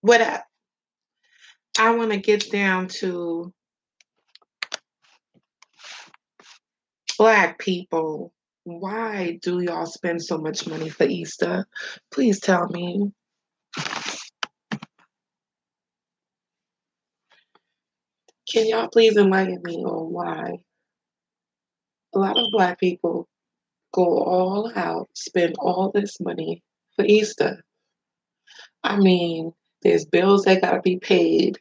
what I want to get down to Black people. Why do y'all spend so much money for Easter? Please tell me. Can y'all please enlighten me on why a lot of Black people go all out, spend all this money for Easter? I mean, there's bills that gotta be paid.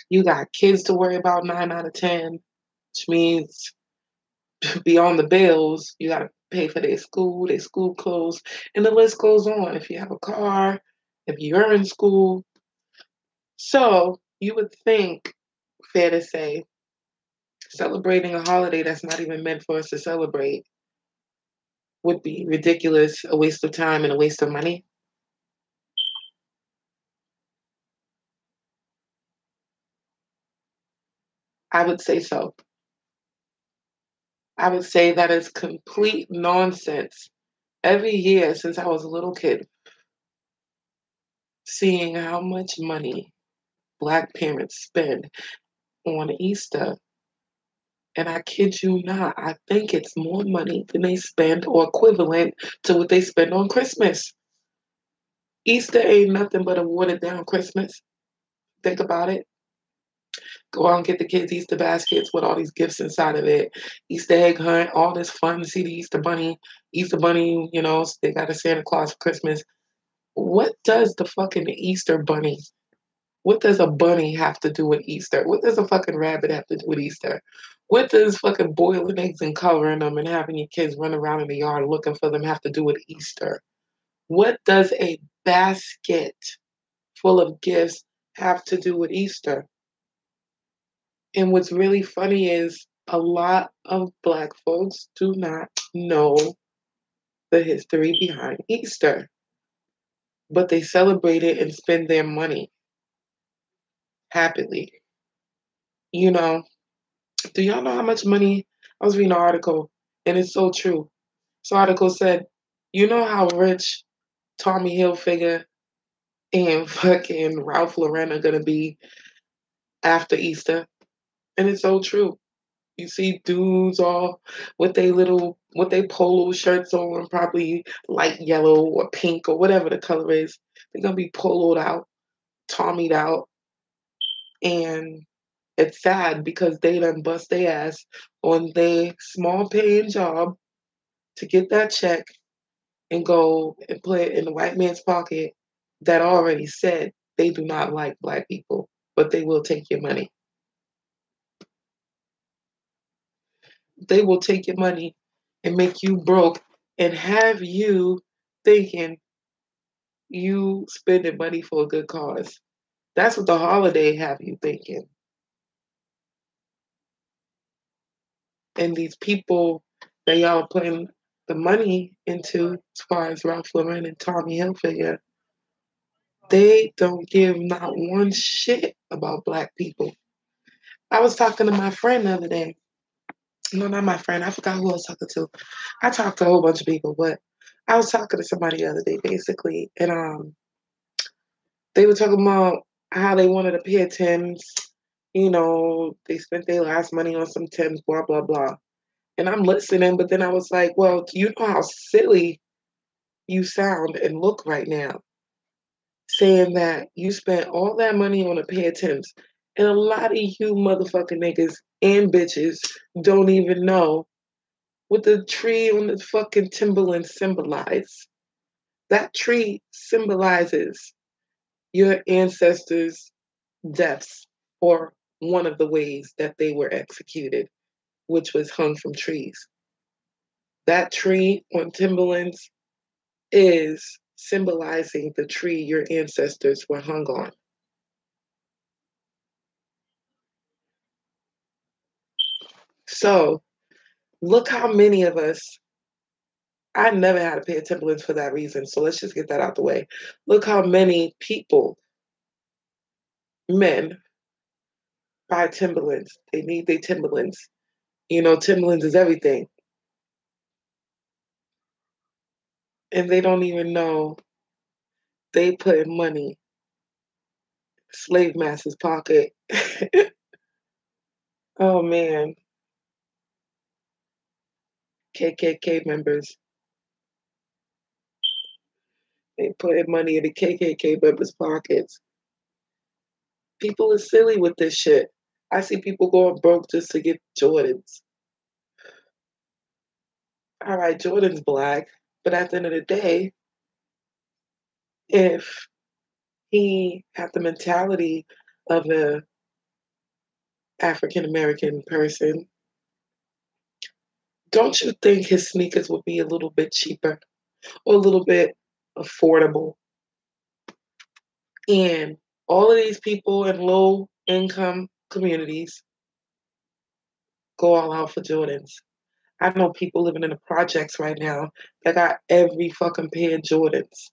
You got kids to worry about 9 out of 10, which means beyond the bills, you gotta pay for their school clothes, and the list goes on. If you have a car, if you're in school. So you would think, fair to say, celebrating a holiday that's not even meant for us to celebrate would be ridiculous, a waste of time and a waste of money. I would say so. I would say that is complete nonsense. Every year since I was a little kid, seeing how much money Black parents spend on Easter, and I kid you not, I think it's more money than they spend or equivalent to what they spend on Christmas. Easter ain't nothing but a watered down Christmas. Think about it. Go out and get the kids Easter baskets with all these gifts inside of it. Easter egg hunt, all this fun. See the Easter bunny. Easter bunny, they got a Santa Claus for Christmas. What does the fucking Easter bunny? What does a bunny have to do with Easter? What does a fucking rabbit have to do with Easter? What does fucking boiling eggs and covering them and having your kids run around in the yard looking for them have to do with Easter? What does a basket full of gifts have to do with Easter? And what's really funny is a lot of Black folks do not know the history behind Easter, but they celebrate it and spend their money happily. You know, do y'all know how much money? I was reading an article, and it's so true. This article said, you know how rich Tommy Hilfiger and fucking Ralph Lauren are gonna be after Easter? And it's so true. You see dudes all with they polo shirts on, probably light yellow or pink or whatever the color is. They're gonna be poloed out, Tommy'd out, and it's sad because they done bust their ass on their small paying job to get that check and go and put it in the white man's pocket that already said they do not like Black people, but they will take your money. They will take your money and make you broke and have you thinking you spending money for a good cause. That's what the holiday have you thinking. And these people that y'all are putting the money into, as far as Ralph Lauren and Tommy Hilfiger, they don't give not one shit about Black people. I was talking to my friend the other day. No, not my friend. I forgot who I was talking to. I talked to a whole bunch of people, but I was talking to somebody the other day, basically, and they were talking about how they wanted a pair of Tims. They spent their last money on some Tims, blah blah blah. And I'm listening, but then I was like, well, do you know how silly you sound and look right now, saying that you spent all that money on a pair of Tims, and a lot of you motherfucking niggas and bitches don't even know what the tree on the fucking Timberland symbolize. That tree symbolizes your ancestors' deaths, or one of the ways that they were executed, which was hung from trees. That tree on Timberlands is symbolizing the tree your ancestors were hung on. So look how many of us, I never had a pair of Timberlands for that reason. So let's just get that out the way. Look how many people, men, buy Timberlands. They need their Timberlands. Timberlands is everything. And they don't even know they put money slave master's pocket. Oh man, KKK members. They putting money in the KKK members' pockets. People are silly with this shit. I see people going broke just to get Jordans. All right, Jordan's black, but at the end of the day, if he had the mentality of a African American person, don't you think his sneakers would be a little bit cheaper or a little bit affordable? And all of these people in low income communities go all out for Jordans. I know people living in the projects right now that got every fucking pair of Jordans.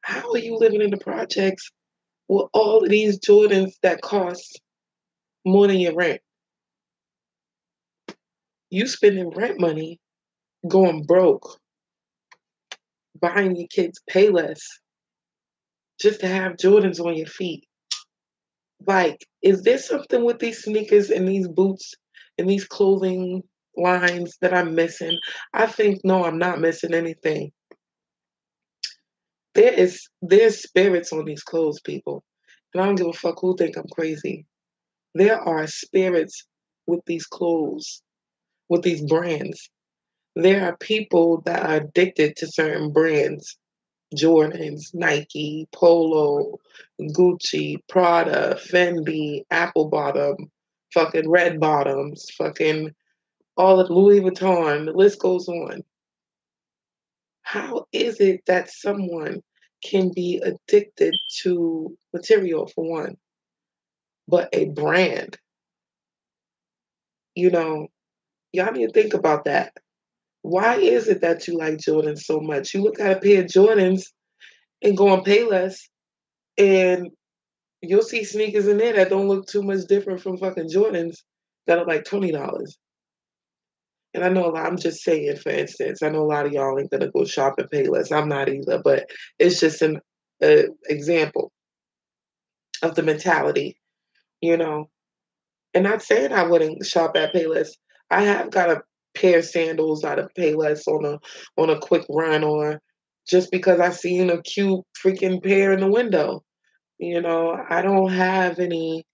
How are you living in the projects with all of these Jordans that cost more than your rent? You spending rent money, going broke, buying your kids Payless just to have Jordans on your feet. Like, is there something with these sneakers and these boots and these clothing lines that I'm missing? I think no, I'm not missing anything. There's spirits on these clothes, people. And I don't give a fuck who think I'm crazy. There are spirits with these clothes, with these brands. There are people that are addicted to certain brands. Jordans, Nike, Polo, Gucci, Prada, Fendi, Apple Bottom, fucking Red Bottoms, fucking all of Louis Vuitton, the list goes on. How is it that someone can be addicted to material for one, but a brand? You know, y'all need to think about that. Why is it that you like Jordans so much? You look at a pair of Jordans and go on Payless and you'll see sneakers in there that don't look too much different from fucking Jordans that are like $20. And I know a lot, I'm just saying, for instance, I know a lot of y'all ain't gonna go shop at Payless. I'm not either, but it's just an example of the mentality, you know. And not saying I wouldn't shop at Payless. I have got a pair of sandals out of Payless on a quick run or just because I seen a cute freaking pair in the window. You know, I don't have any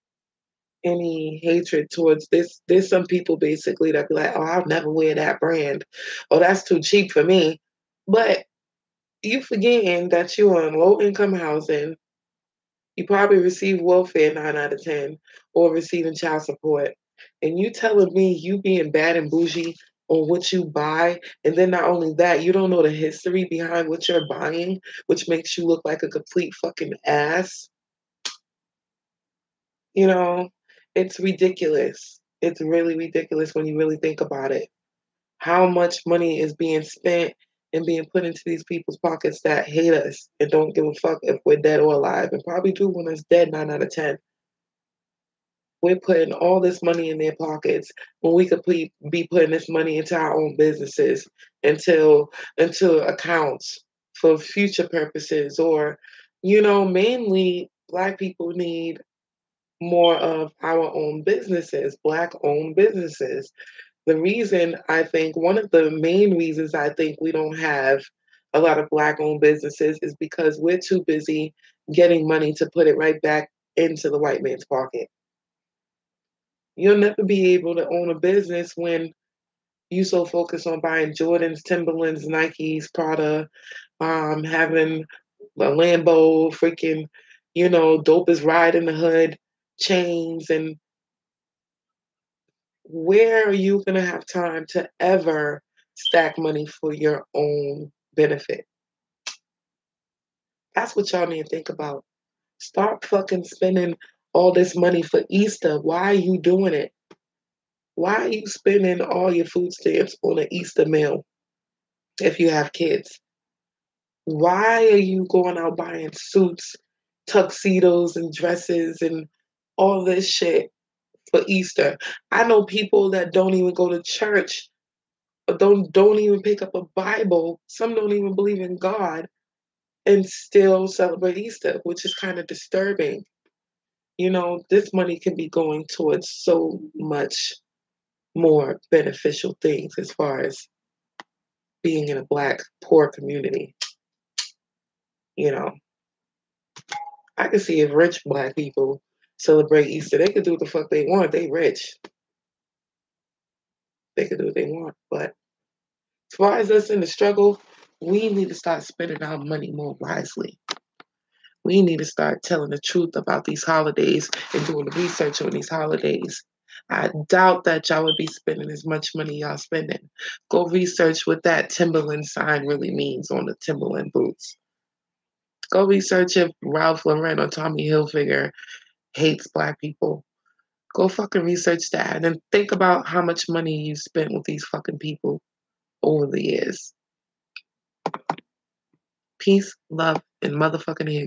hatred towards this. There's some people basically that be like, oh, I'll never wear that brand. Oh, that's too cheap for me. But you forgetting that you're in low income housing. You probably receive welfare 9 out of 10 or receiving child support. And you telling me you being bad and bougie on what you buy, and then not only that, you don't know the history behind what you're buying, which makes you look like a complete fucking ass. You know, it's ridiculous. It's really ridiculous when you really think about it. How much money is being spent and being put into these people's pockets that hate us and don't give a fuck if we're dead or alive, and probably do when us dead 9 out of 10. We're putting all this money in their pockets when we could be putting this money into our own businesses, until into accounts for future purposes, or mainly Black people need more of our own businesses, Black owned businesses. The reason I think, one of the main reasons I think we don't have a lot of Black owned businesses is because we're too busy getting money to put it right back into the white man's pocket. You'll never be able to own a business when you so focused on buying Jordans, Timberlands, Nikes, Prada, having a Lambo, freaking, dopest ride in the hood, chains, and where are you going to have time to ever stack money for your own benefit? That's what y'all need to think about. Stop fucking spending all this money for Easter. Why are you doing it? Why are you spending all your food stamps on an Easter meal if you have kids? Why are you going out buying suits, tuxedos, and dresses and all this shit for Easter? I know people that don't even go to church, or don't even pick up a Bible. Some don't even believe in God and still celebrate Easter, which is kind of disturbing. You know, this money can be going towards so much more beneficial things as far as being in a Black poor community. You know, I can see if rich Black people celebrate Easter, they could do what the fuck they want. They rich. They could do what they want. But as far as us in the struggle, we need to start spending our money more wisely. We need to start telling the truth about these holidays and doing the research on these holidays. I doubt that y'all would be spending as much money y'all spending. Go research what that Timberland sign really means on the Timberland boots. Go research if Ralph Lauren or Tommy Hilfiger hates Black people. Go fucking research that and think about how much money you spent with these fucking people over the years. Peace, love, and motherfucking hate.